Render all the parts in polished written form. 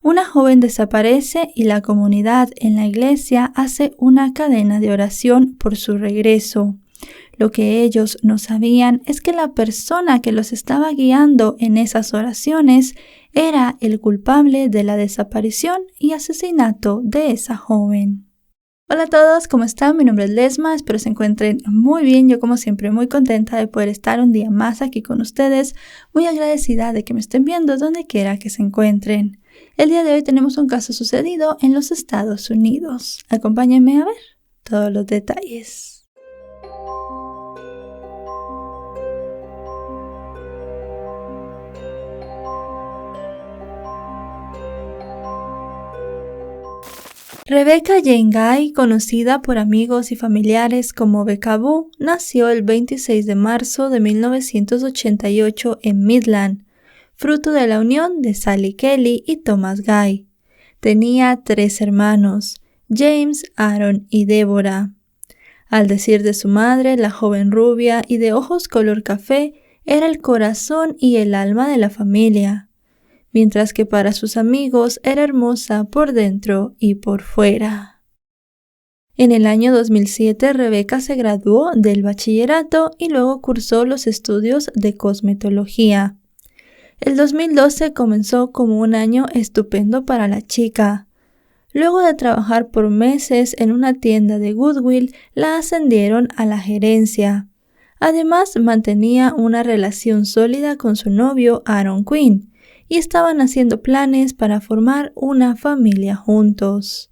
Una joven desaparece y la comunidad en la iglesia hace una cadena de oración por su regreso. Lo que ellos no sabían es que la persona que los estaba guiando en esas oraciones era el culpable de la desaparición y asesinato de esa joven. Hola a todos, ¿cómo están? Mi nombre es Lesma, espero se encuentren muy bien. Yo como siempre muy contenta de poder estar un día más aquí con ustedes, muy agradecida de que me estén viendo donde quiera que se encuentren. El día de hoy tenemos un caso sucedido en los Estados Unidos. Acompáñenme a ver todos los detalles. Rebecca Jane Guy, conocida por amigos y familiares como Becca Boo, nació el 26 de marzo de 1988 en Midland, fruto de la unión de Sally Kelly y Thomas Guy. Tenía 3 hermanos, James, Aaron y Deborah. Al decir de su madre, la joven rubia y de ojos color café era el corazón y el alma de la familia, mientras que para sus amigos era hermosa por dentro y por fuera. En el año 2007, Rebecca se graduó del bachillerato y luego cursó los estudios de cosmetología. El 2012 comenzó como un año estupendo para la chica. Luego de trabajar por meses en una tienda de Goodwill, la ascendieron a la gerencia. Además, mantenía una relación sólida con su novio Aaron Quinn, y estaban haciendo planes para formar una familia juntos.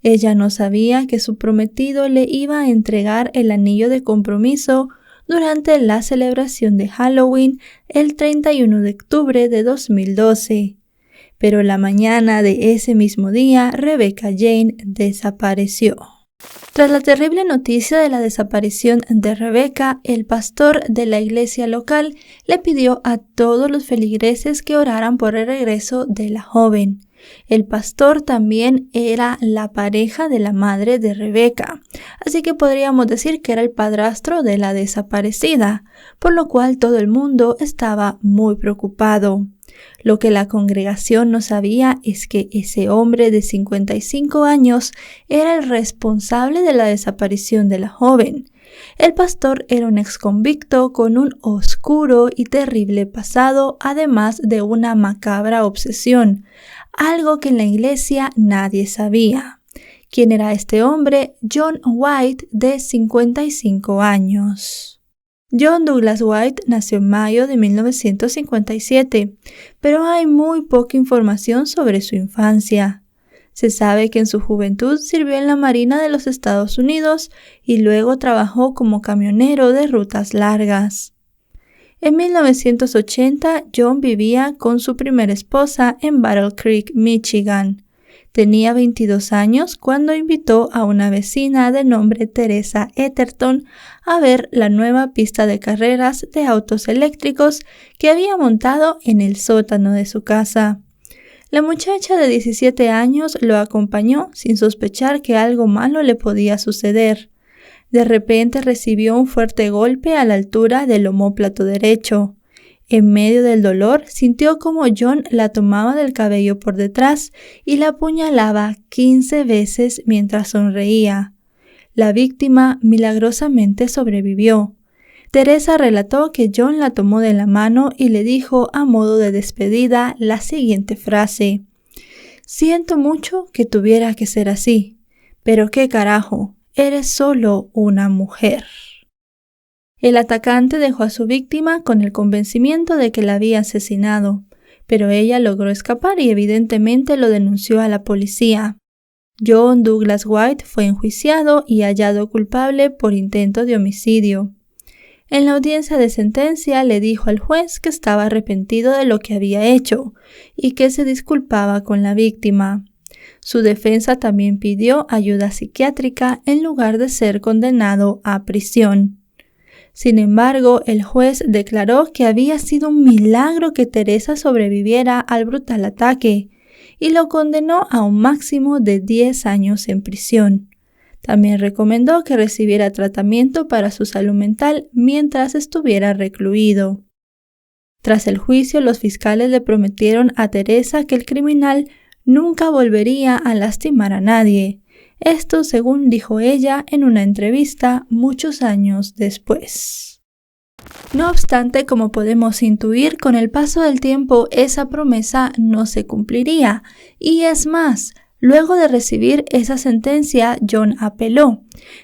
Ella no sabía que su prometido le iba a entregar el anillo de compromiso durante la celebración de Halloween el 31 de octubre de 2012. Pero la mañana de ese mismo día, Rebecca Jane desapareció. Tras la terrible noticia de la desaparición de Rebecca, el pastor de la iglesia local le pidió a todos los feligreses que oraran por el regreso de la joven. El pastor también era la pareja de la madre de Rebecca, así que podríamos decir que era el padrastro de la desaparecida, por lo cual todo el mundo estaba muy preocupado. Lo que la congregación no sabía es que ese hombre de 55 años era el responsable de la desaparición de la joven. El pastor era un exconvicto con un oscuro y terrible pasado, además de una macabra obsesión, algo que en la iglesia nadie sabía. ¿Quién era este hombre? John White, de 55 años. John Douglas White nació en mayo de 1957, pero hay muy poca información sobre su infancia. Se sabe que en su juventud sirvió en la Marina de los Estados Unidos y luego trabajó como camionero de rutas largas. En 1980, John vivía con su primera esposa en Battle Creek, Michigan. Tenía 22 años cuando invitó a una vecina de nombre Teresa Etherton a ver la nueva pista de carreras de autos eléctricos que había montado en el sótano de su casa. La muchacha de 17 años lo acompañó sin sospechar que algo malo le podía suceder. De repente recibió un fuerte golpe a la altura del omóplato derecho. En medio del dolor, sintió como John la tomaba del cabello por detrás y la apuñalaba 15 veces mientras sonreía. La víctima milagrosamente sobrevivió. Teresa relató que John la tomó de la mano y le dijo a modo de despedida la siguiente frase: «Siento mucho que tuviera que ser así, pero qué carajo, eres solo una mujer». El atacante dejó a su víctima con el convencimiento de que la había asesinado, pero ella logró escapar y evidentemente lo denunció a la policía. John Douglas White fue enjuiciado y hallado culpable por intento de homicidio. En la audiencia de sentencia le dijo al juez que estaba arrepentido de lo que había hecho y que se disculpaba con la víctima. Su defensa también pidió ayuda psiquiátrica en lugar de ser condenado a prisión. Sin embargo, el juez declaró que había sido un milagro que Teresa sobreviviera al brutal ataque y lo condenó a un máximo de 10 años en prisión. También recomendó que recibiera tratamiento para su salud mental mientras estuviera recluido. Tras el juicio, los fiscales le prometieron a Teresa que el criminal nunca volvería a lastimar a nadie. Esto según dijo ella en una entrevista muchos años después. No obstante, como podemos intuir, con el paso del tiempo esa promesa no se cumpliría. Y es más, luego de recibir esa sentencia, John apeló.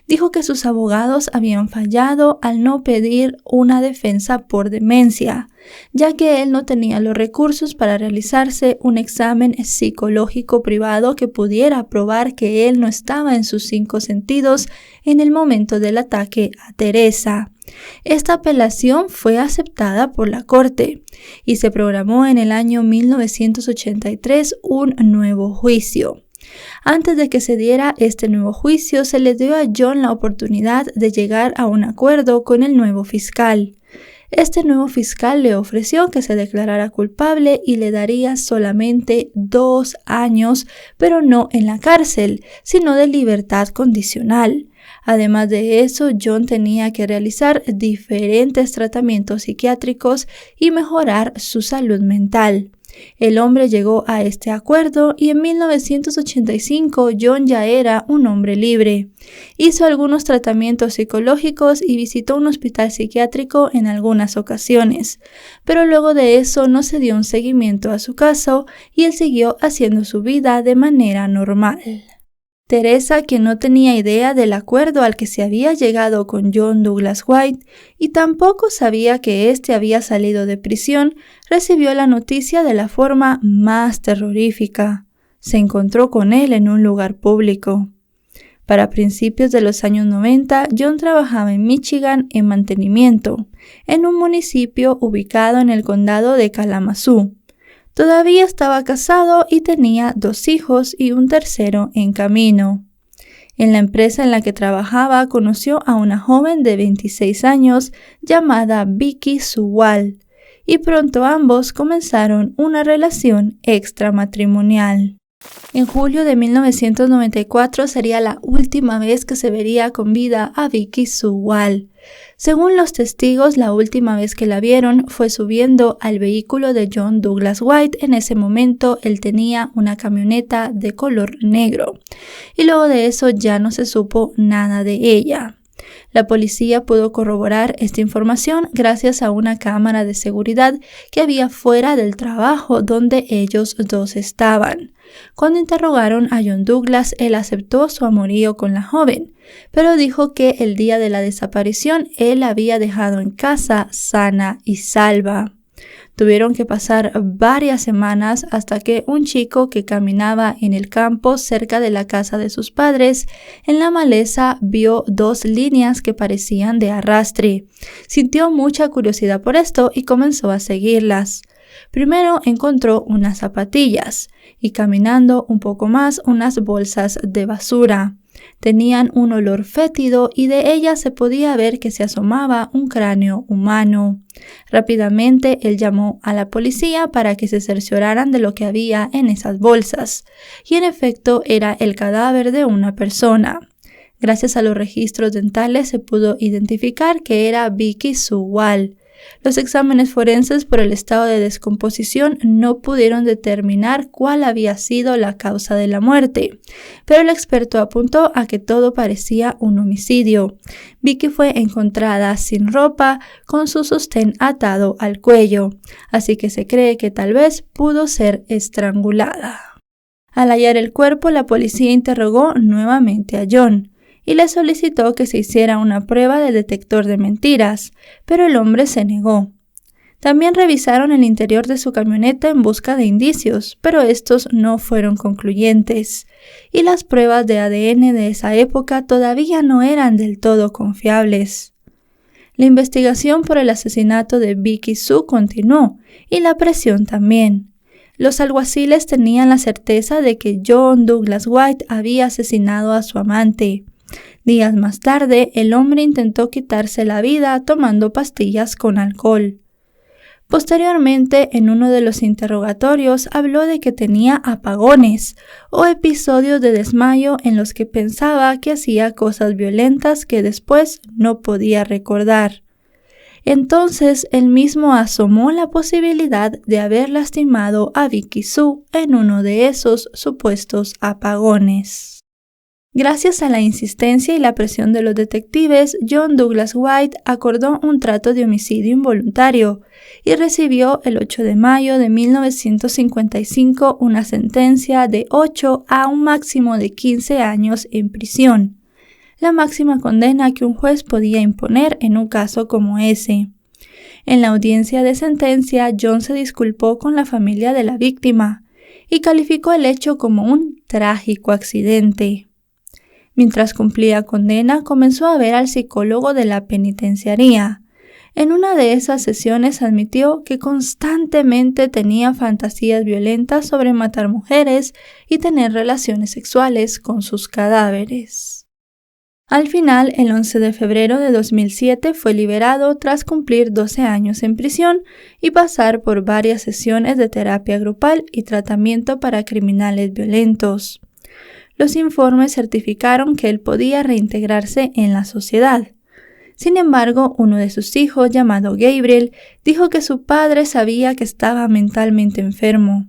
Dijo que sus abogados habían fallado al no pedir una defensa por demencia, ya que él no tenía los recursos para realizarse un examen psicológico privado que pudiera probar que él no estaba en sus 5 sentidos en el momento del ataque a Teresa. Esta apelación fue aceptada por la corte y se programó en el año 1983 un nuevo juicio. Antes de que se diera este nuevo juicio, se le dio a John la oportunidad de llegar a un acuerdo con el nuevo fiscal. Este nuevo fiscal le ofreció que se declarara culpable y le daría solamente 2 años, pero no en la cárcel, sino de libertad condicional. Además de eso, John tenía que realizar diferentes tratamientos psiquiátricos y mejorar su salud mental. El hombre llegó a este acuerdo y en 1985 John ya era un hombre libre. Hizo algunos tratamientos psicológicos y visitó un hospital psiquiátrico en algunas ocasiones, pero luego de eso no se dio un seguimiento a su caso y él siguió haciendo su vida de manera normal. Teresa, quien no tenía idea del acuerdo al que se había llegado con John Douglas White y tampoco sabía que éste había salido de prisión, recibió la noticia de la forma más terrorífica. Se encontró con él en un lugar público. Para principios de los años 90, John trabajaba en Michigan en mantenimiento, en un municipio ubicado en el condado de Kalamazoo. Todavía estaba casado y tenía 2 hijos y un tercero en camino. En la empresa en la que trabajaba conoció a una joven de 26 años llamada Vicky Sewell y pronto ambos comenzaron una relación extramatrimonial. En julio de 1994 sería la última vez que se vería con vida a Vicky Sewell. Según los testigos, la última vez que la vieron fue subiendo al vehículo de John Douglas White. En ese momento él tenía una camioneta de color negro y luego de eso ya no se supo nada de ella. La policía pudo corroborar esta información gracias a una cámara de seguridad que había fuera del trabajo donde ellos dos estaban. Cuando interrogaron a John Douglas, él aceptó su amorío con la joven, pero dijo que el día de la desaparición él la había dejado en casa sana y salva. Tuvieron que pasar varias semanas hasta que un chico que caminaba en el campo cerca de la casa de sus padres, en la maleza vio 2 líneas que parecían de arrastre. Sintió mucha curiosidad por esto y comenzó a seguirlas. Primero encontró unas zapatillas y caminando un poco más unas bolsas de basura. Tenían un olor fétido y de ellas se podía ver que se asomaba un cráneo humano. Rápidamente él llamó a la policía para que se cercioraran de lo que había en esas bolsas, y en efecto era el cadáver de una persona. Gracias a los registros dentales se pudo identificar que era Vicky Sewell. Los exámenes forenses por el estado de descomposición no pudieron determinar cuál había sido la causa de la muerte, pero el experto apuntó a que todo parecía un homicidio. Vicky fue encontrada sin ropa, con su sostén atado al cuello, así que se cree que tal vez pudo ser estrangulada. Al hallar el cuerpo, la policía interrogó nuevamente a John y le solicitó que se hiciera una prueba de detector de mentiras, pero el hombre se negó. También revisaron el interior de su camioneta en busca de indicios, pero estos no fueron concluyentes, y las pruebas de ADN de esa época todavía no eran del todo confiables. La investigación por el asesinato de Vicky Sue continuó, y la presión también. Los alguaciles tenían la certeza de que John Douglas White había asesinado a su amante. Días más tarde, el hombre intentó quitarse la vida tomando pastillas con alcohol. Posteriormente, en uno de los interrogatorios, habló de que tenía apagones o episodios de desmayo en los que pensaba que hacía cosas violentas que después no podía recordar. Entonces él mismo asomó la posibilidad de haber lastimado a Vicky Sue en uno de esos supuestos apagones. Gracias a la insistencia y la presión de los detectives, John Douglas White acordó un trato de homicidio involuntario y recibió el 8 de mayo de 1955 una sentencia de 8 a un máximo de 15 años en prisión, la máxima condena que un juez podía imponer en un caso como ese. En la audiencia de sentencia, John se disculpó con la familia de la víctima y calificó el hecho como un trágico accidente. Mientras cumplía condena, comenzó a ver al psicólogo de la penitenciaría. En una de esas sesiones admitió que constantemente tenía fantasías violentas sobre matar mujeres y tener relaciones sexuales con sus cadáveres. Al final, el 11 de febrero de 2007 fue liberado tras cumplir 12 años en prisión y pasar por varias sesiones de terapia grupal y tratamiento para criminales violentos. Los informes certificaron que él podía reintegrarse en la sociedad. Sin embargo, uno de sus hijos, llamado Gabriel, dijo que su padre sabía que estaba mentalmente enfermo.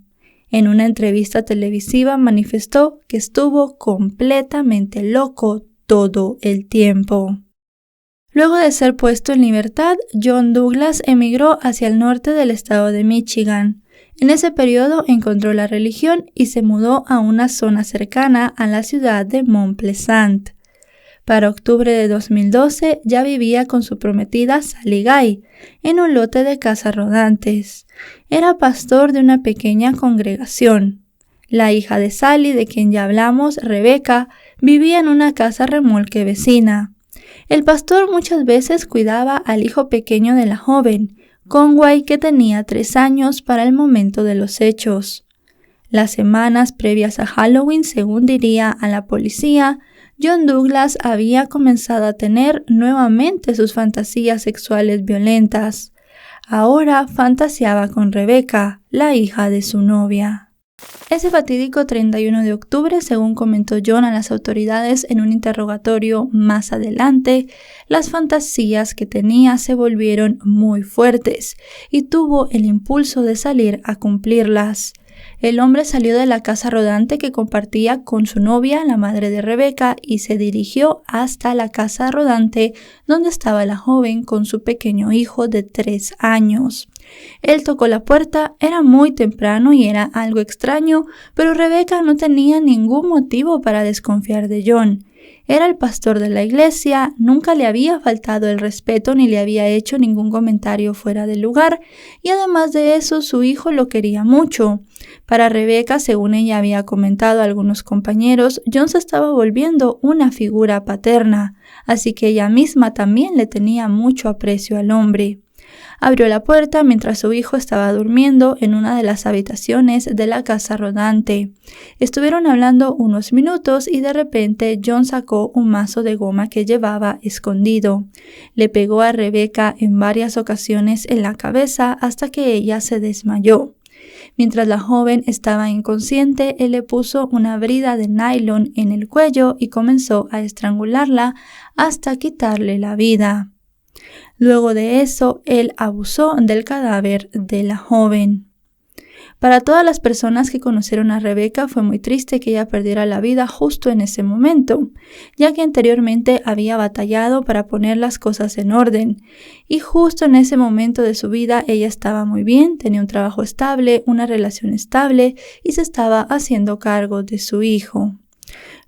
En una entrevista televisiva manifestó que estuvo completamente loco todo el tiempo. Luego de ser puesto en libertad, John Douglas emigró hacia el norte del estado de Michigan. En ese periodo encontró la religión y se mudó a una zona cercana a la ciudad de Mont Pleasant. Para octubre de 2012 ya vivía con su prometida Sally Guy en un lote de casas rodantes. Era pastor de una pequeña congregación. La hija de Sally, de quien ya hablamos, Rebecca, vivía en una casa remolque vecina. El pastor muchas veces cuidaba al hijo pequeño de la joven, Conway, que tenía 3 años para el momento de los hechos. Las semanas previas a Halloween, según diría a la policía, John Douglas había comenzado a tener nuevamente sus fantasías sexuales violentas. Ahora fantaseaba con Rebecca, la hija de su novia. Ese fatídico 31 de octubre, según comentó John a las autoridades en un interrogatorio más adelante, las fantasías que tenía se volvieron muy fuertes y tuvo el impulso de salir a cumplirlas. El hombre salió de la casa rodante que compartía con su novia, la madre de Rebecca, y se dirigió hasta la casa rodante donde estaba la joven con su pequeño hijo de 3 años. Él tocó la puerta, era muy temprano y era algo extraño, pero Rebecca no tenía ningún motivo para desconfiar de John. Era el pastor de la iglesia, nunca le había faltado el respeto ni le había hecho ningún comentario fuera de lugar, y además de eso su hijo lo quería mucho. Para Rebecca, según ella había comentado a algunos compañeros, John se estaba volviendo una figura paterna, así que ella misma también le tenía mucho aprecio al hombre. Abrió la puerta mientras su hijo estaba durmiendo en una de las habitaciones de la casa rodante. Estuvieron hablando unos minutos y de repente John sacó un mazo de goma que llevaba escondido. Le pegó a Rebecca en varias ocasiones en la cabeza hasta que ella se desmayó. Mientras la joven estaba inconsciente, él le puso una brida de nylon en el cuello y comenzó a estrangularla hasta quitarle la vida. Luego de eso, él abusó del cadáver de la joven. Para todas las personas que conocieron a Rebecca fue muy triste que ella perdiera la vida justo en ese momento, ya que anteriormente había batallado para poner las cosas en orden. Y justo en ese momento de su vida ella estaba muy bien, tenía un trabajo estable, una relación estable y se estaba haciendo cargo de su hijo.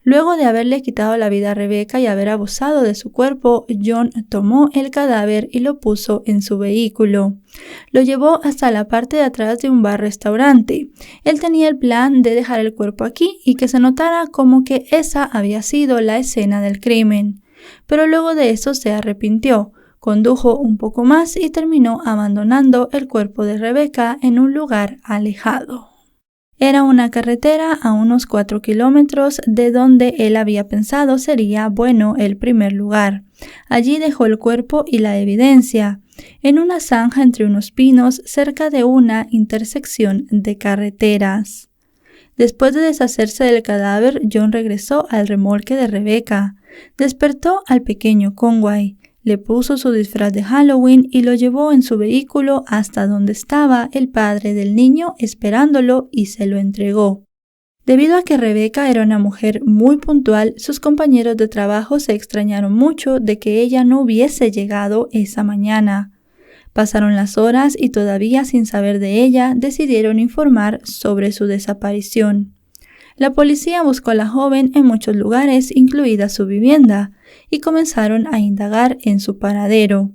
Luego de haberle quitado la vida a Rebecca y haber abusado de su cuerpo, John tomó el cadáver y lo puso en su vehículo. Lo llevó hasta la parte de atrás de un bar-restaurante. Él tenía el plan de dejar el cuerpo aquí y que se notara como que esa había sido la escena del crimen. Pero luego de eso se arrepintió, condujo un poco más y terminó abandonando el cuerpo de Rebecca en un lugar alejado. Era una carretera a unos 4 kilómetros de donde él había pensado sería bueno el primer lugar. Allí dejó el cuerpo y la evidencia, en una zanja entre unos pinos cerca de una intersección de carreteras. Después de deshacerse del cadáver, John regresó al remolque de Rebecca. Despertó al pequeño Conway. le puso su disfraz de Halloween y lo llevó en su vehículo hasta donde estaba el padre del niño esperándolo y se lo entregó. Debido a que Rebecca era una mujer muy puntual, sus compañeros de trabajo se extrañaron mucho de que ella no hubiese llegado esa mañana. Pasaron las horas y todavía sin saber de ella, decidieron informar sobre su desaparición. La policía buscó a la joven en muchos lugares, incluida su vivienda, y comenzaron a indagar en su paradero.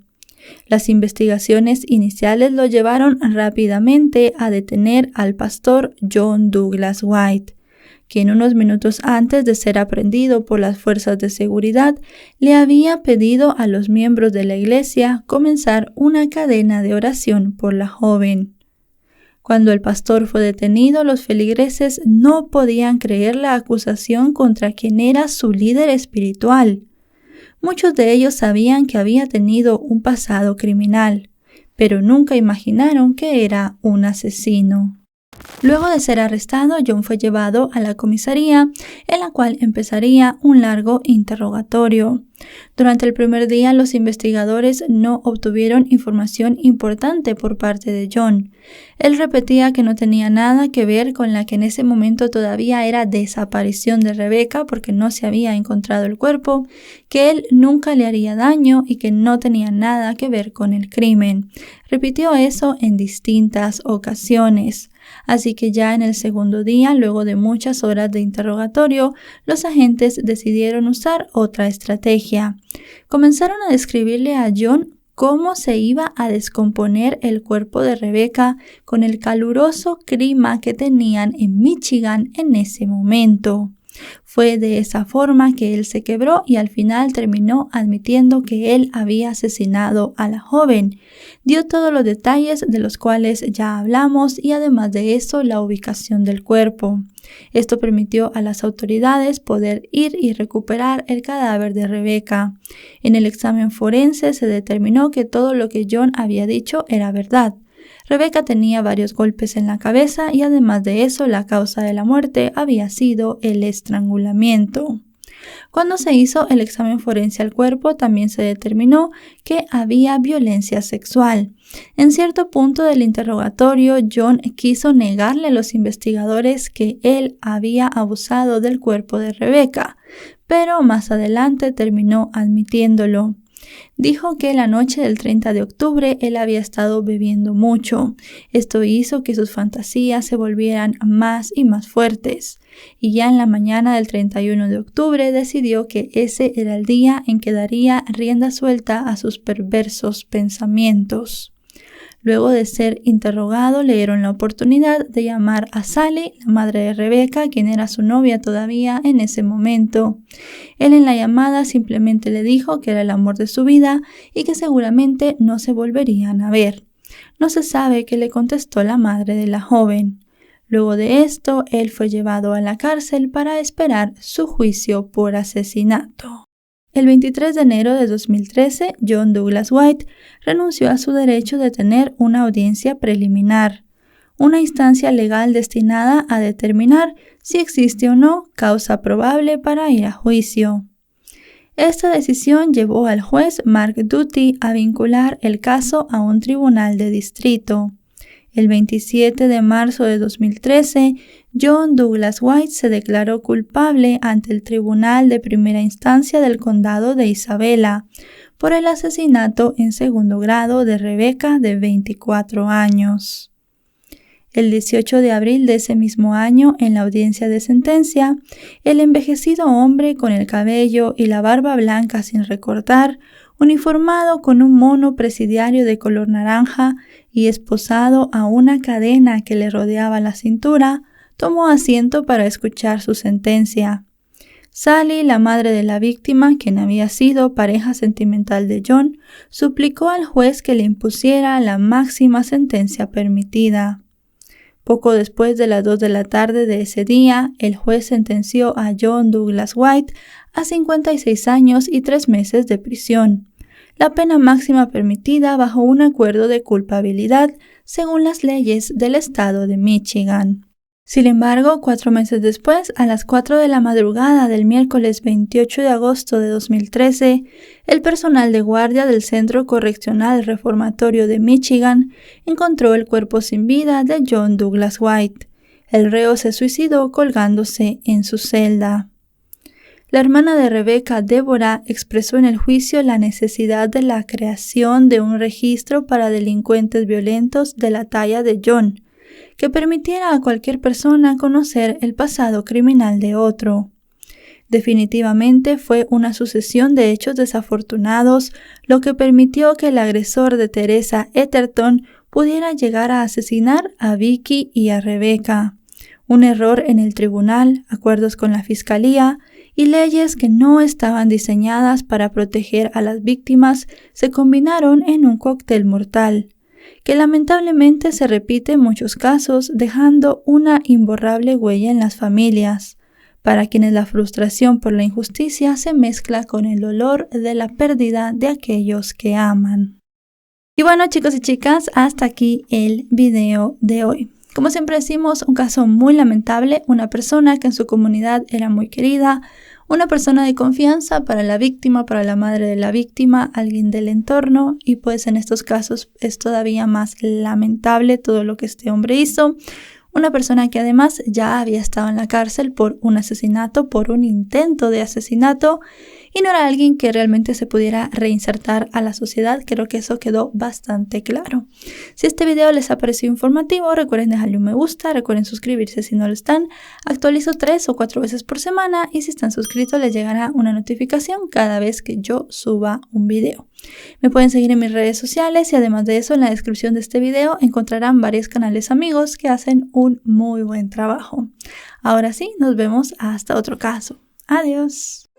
Las investigaciones iniciales lo llevaron rápidamente a detener al pastor John Douglas White, quien unos minutos antes de ser aprehendido por las fuerzas de seguridad le había pedido a los miembros de la iglesia comenzar una cadena de oración por la joven. Cuando el pastor fue detenido, los feligreses no podían creer la acusación contra quien era su líder espiritual. Muchos de ellos sabían que había tenido un pasado criminal, pero nunca imaginaron que era un asesino. Luego de ser arrestado, John fue llevado a la comisaría, en la cual empezaría un largo interrogatorio. Durante el primer día, los investigadores no obtuvieron información importante por parte de John. Él repetía que no tenía nada que ver con la que en ese momento todavía era desaparición de Rebecca porque no se había encontrado el cuerpo, que él nunca le haría daño y que no tenía nada que ver con el crimen. Repitió eso en distintas ocasiones. Así que ya en el segundo día, luego de muchas horas de interrogatorio, los agentes decidieron usar otra estrategia. Comenzaron a describirle a John cómo se iba a descomponer el cuerpo de Rebecca con el caluroso clima que tenían en Michigan en ese momento. Fue de esa forma que él se quebró y al final terminó admitiendo que él había asesinado a la joven. Dio todos los detalles de los cuales ya hablamos y además de eso la ubicación del cuerpo. Esto permitió a las autoridades poder ir y recuperar el cadáver de Rebecca. En el examen forense se determinó que todo lo que John había dicho era verdad. Rebecca tenía varios golpes en la cabeza y además de eso la causa de la muerte había sido el estrangulamiento. Cuando se hizo el examen forense al cuerpo también se determinó que había violencia sexual. En cierto punto del interrogatorio, John quiso negarle a los investigadores que él había abusado del cuerpo de Rebecca, pero más adelante terminó admitiéndolo. Dijo que la noche del 30 de octubre él había estado bebiendo mucho. Esto hizo que sus fantasías se volvieran más y más fuertes. Y ya en la mañana del 31 de octubre decidió que ese era el día en que daría rienda suelta a sus perversos pensamientos. Luego de ser interrogado, le dieron la oportunidad de llamar a Sally, la madre de Rebecca, quien era su novia todavía en ese momento. Él en la llamada simplemente le dijo que era el amor de su vida y que seguramente no se volverían a ver. No se sabe qué le contestó la madre de la joven. Luego de esto, él fue llevado a la cárcel para esperar su juicio por asesinato. El 23 de enero de 2013, John Douglas White renunció a su derecho de tener una audiencia preliminar, una instancia legal destinada a determinar si existe o no causa probable para ir a juicio. Esta decisión llevó al juez Mark Doty a vincular el caso a un tribunal de distrito. El 27 de marzo de 2013, John Douglas White se declaró culpable ante el Tribunal de Primera Instancia del Condado de Isabela por el asesinato en segundo grado de Rebecca, de 24 años. El 18 de abril de ese mismo año, en la audiencia de sentencia, el envejecido hombre con el cabello y la barba blanca sin recortar, uniformado con un mono presidiario de color naranja y esposado a una cadena que le rodeaba la cintura, tomó asiento para escuchar su sentencia. Sally, la madre de la víctima, quien había sido pareja sentimental de John, suplicó al juez que le impusiera la máxima sentencia permitida. Poco después de las 2 de la tarde de ese día, el juez sentenció a John Douglas White a 56 años y 3 meses de prisión, la pena máxima permitida bajo un acuerdo de culpabilidad según las leyes del estado de Michigan. Sin embargo, 4 meses después, a las 4 de la madrugada del miércoles 28 de agosto de 2013, el personal de guardia del Centro Correccional Reformatorio de Michigan encontró el cuerpo sin vida de John Douglas White. El reo se suicidó colgándose en su celda. La hermana de Rebecca, Deborah, expresó en el juicio la necesidad de la creación de un registro para delincuentes violentos de la talla de John, que permitiera a cualquier persona conocer el pasado criminal de otro. Definitivamente fue una sucesión de hechos desafortunados lo que permitió que el agresor de Teresa Etherton pudiera llegar a asesinar a Vicky y a Rebecca. Un error en el tribunal, acuerdos con la fiscalía y leyes que no estaban diseñadas para proteger a las víctimas se combinaron en un cóctel mortal, que lamentablemente se repite en muchos casos, dejando una imborrable huella en las familias, para quienes la frustración por la injusticia se mezcla con el dolor de la pérdida de aquellos que aman. Y bueno, chicos y chicas, hasta aquí el video de hoy. Como siempre decimos, un caso muy lamentable, una persona que en su comunidad era muy querida, una persona de confianza para la víctima, para la madre de la víctima, alguien del entorno, y pues en estos casos es todavía más lamentable todo lo que este hombre hizo. Una persona que además ya había estado en la cárcel por un asesinato, por un intento de asesinato, y no era alguien que realmente se pudiera reinsertar a la sociedad. Creo que eso quedó bastante claro. Si este video les ha parecido informativo, recuerden dejarle un me gusta, recuerden suscribirse si no lo están. Actualizo 3 o 4 veces por semana y si están suscritos les llegará una notificación cada vez que yo suba un video. Me pueden seguir en mis redes sociales y además de eso en la descripción de este video encontrarán varios canales amigos que hacen un muy buen trabajo. Ahora sí, nos vemos hasta otro caso. Adiós.